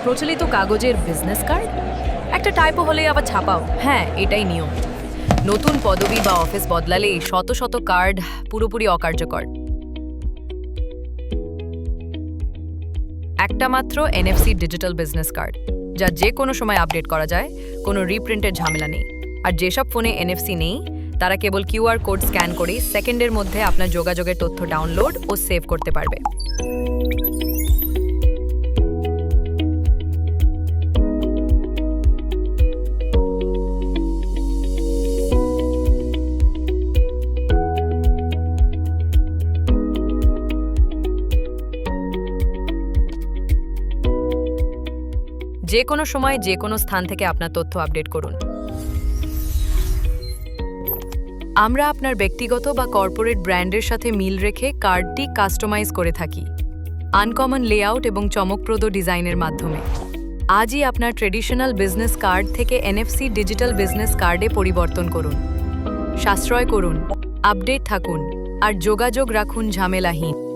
প্রচলিত কাগজের business card? একটা টাইপো হলেই আবার ছাপাও। হ্যাঁ, এটাই নিয়ম। নতুন পদবি বা অফিস বদলালে শত শত কার্ড পুরোপুরি অকার্যকর। একটা মাত্র এনএফসি ডিজিটাল বিজনেস কার্ড, যা যে কোনো সময় আপডেট করা যায়, কোনো রিপ্রিন্টের ঝামেলা নেই। আর যেসব ফোনে এনএফসি নেই, তারা কেবল কিউআর কোড স্ক্যান করে সেকেন্ডের মধ্যে আপনার যোগাযোগের তথ্য ডাউনলোড ও সেভ করতে পারবে। যে কোনো সময় যে কোনো স্থান থেকে আপনার তথ্য আপডেট করুন। আমরা আপনার ব্যক্তিগত বা কর্পোরেট ব্র্যান্ডের সাথে মিল রেখে কার্ডটি কাস্টমাইজ করে থাকি আনকমন লেআউট এবং চমকপ্রদ ডিজাইনের মাধ্যমে। আজই আপনার ট্রেডিশনাল বিজনেস কার্ড থেকে এনএফসি ডিজিটাল বিজনেস কার্ডে পরিবর্তন করুন। সাশ্রয় করুন, আপডেট থাকুন আর যোগাযোগ রাখুন ঝামেলাহীন।